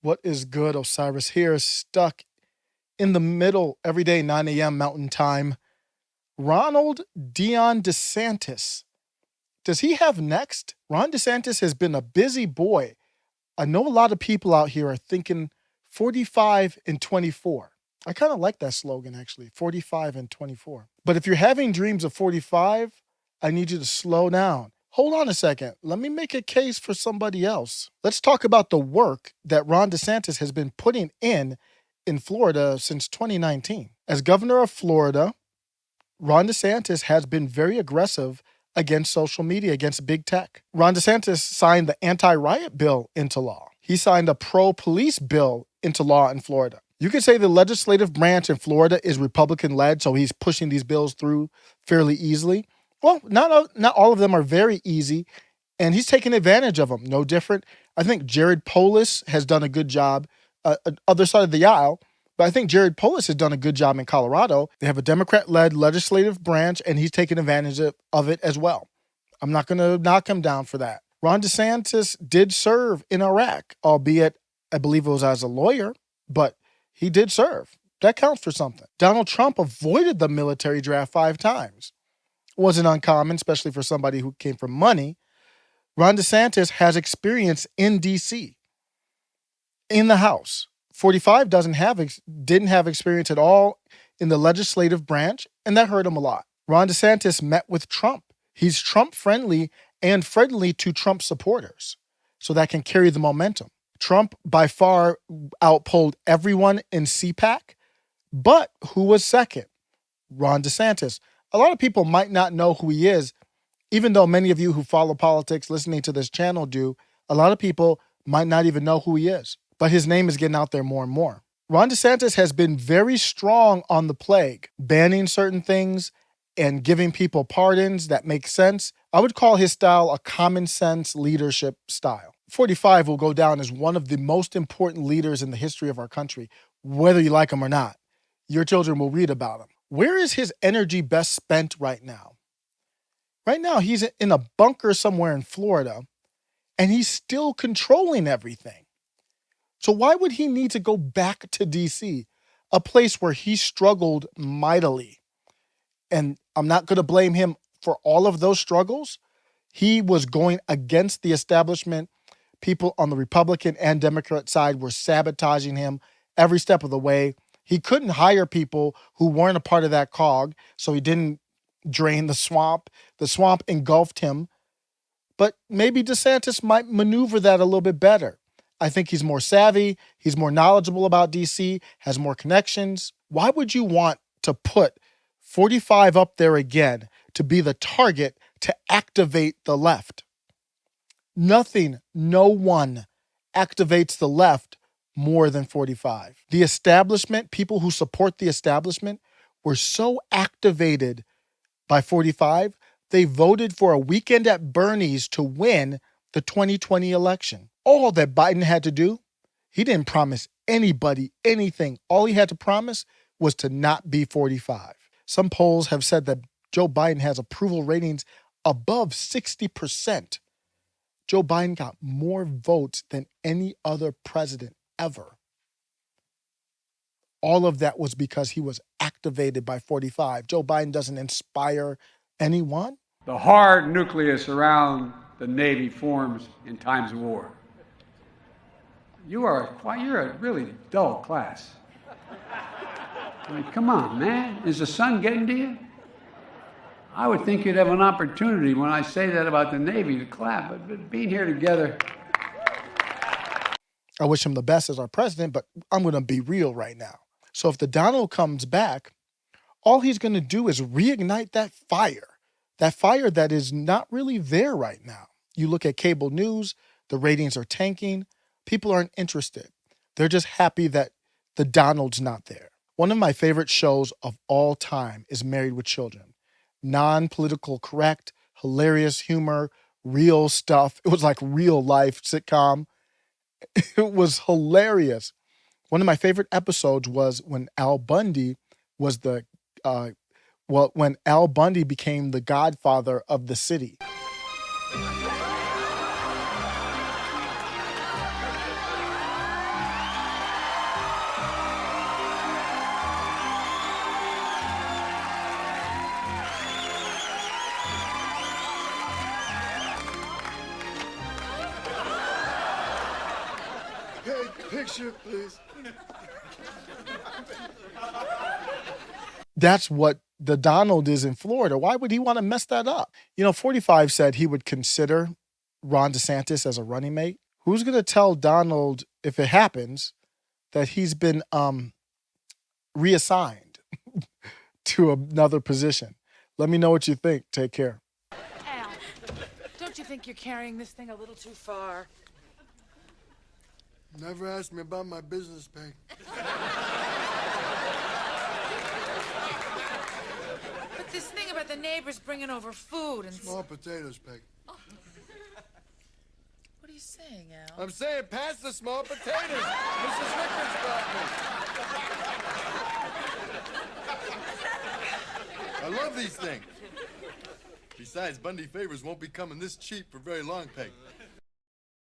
What is good? Osiris here, stuck in the middle every day, 9 a.m. Mountain Time. Ronald DeSantis. Does he have next? Ron DeSantis has been a busy boy. I know a lot of people out here are thinking 45 and 24. I kind of like that slogan, actually, 45 and 24. But if you're having dreams of 45, I need you to slow down. Hold on a second. Let me make a case for somebody else. Let's talk about the work that Ron DeSantis has been putting in Florida since 2019. As governor of Florida, Ron DeSantis has been very aggressive against social media, against big tech. Ron DeSantis signed the anti-riot bill into law. He signed a pro-police bill into law in Florida. You could say the legislative branch in Florida is Republican-led, so he's pushing these bills through fairly easily. Well, not all of them are very easy, and he's taking advantage of them. No different. I think Jared Polis has done a good job, other side of the aisle, but I think Jared Polis has done a good job in Colorado. They have a Democrat-led legislative branch, and he's taking advantage of it as well. I'm not going to knock him down for that. Ron DeSantis did serve in Iraq, albeit I believe it was as a lawyer, but he did serve. That counts for something. Donald Trump avoided the military draft 5 times. Wasn't uncommon, especially for somebody who came from money. Ron DeSantis has experience in D.C., in the House. 45 didn't have experience at all in the legislative branch, and that hurt him a lot. Ron DeSantis met with Trump. He's Trump-friendly and friendly to Trump supporters, so that can carry the momentum. Trump by far outpolled everyone in CPAC, but who was second? Ron DeSantis. A lot of people might not know who he is, even though many of you who follow politics listening to this channel do. A lot of people might not even know who he is, but his name is getting out there more and more. Ron DeSantis has been very strong on the plague, banning certain things and giving people pardons that make sense. I would call his style a common sense leadership style. 45 will go down as one of the most important leaders in the history of our country, whether you like him or not. Your children will read about him. Where is his energy best spent right now? Right now, he's in a bunker somewhere in Florida, and he's still controlling everything. So why would he need to go back to D.C., a place where he struggled mightily? And I'm not going to blame him for all of those struggles. He was going against the establishment. People on the Republican and Democrat side were sabotaging him every step of the way. He couldn't hire people who weren't a part of that cog, so he didn't drain the swamp. The swamp engulfed him. But maybe DeSantis might maneuver that a little bit better. I think he's more savvy. He's more knowledgeable about D.C., has more connections. Why would you want to put 45 up there again to be the target to activate the left? Nothing, no one activates the left more than 45. The establishment, people who support the establishment, were so activated by 45, they voted for a weekend at Bernie's to win the 2020 election. All that Biden had to do, he didn't promise anybody anything. All he had to promise was to not be 45. Some polls have said that Joe Biden has approval ratings above 60%. Joe Biden got more votes than any other president ever. All of that was because he was activated by 45. Joe Biden doesn't inspire anyone. The hard nucleus around the Navy forms in times of war. You're a really dull class. I mean, come on, man. Is the sun getting to you? I would think you'd have an opportunity when I say that about the Navy to clap, but being here together. I wish him the best as our president, but I'm going to be real right now. So if the Donald comes back, all he's going to do is reignite that fire that is not really there right now. You look at cable news, the ratings are tanking. People aren't interested. They're just happy that the Donald's not there. One of my favorite shows of all time is Married with Children. Non-political correct, hilarious humor, real stuff. It was like real life sitcom. It was hilarious. One of my favorite episodes was when Al Bundy was when Al Bundy became the godfather of the city. Hey, picture, please. That's what the Donald is in Florida. Why would he want to mess that up? 45 said he would consider Ron DeSantis as a running mate. Who's going to tell Donald, if it happens, that he's been reassigned to another position? Let me know what you think. Take care. Al, don't you think you're carrying this thing a little too far? Never asked me about my business, Peg. But this thing about the neighbors bringing over food and... Small potatoes, Peg. What are you saying, Al? I'm saying pass the small potatoes. Mrs. Rickers brought me. I love these things. Besides, Bundy Favors won't be coming this cheap for very long, Peg.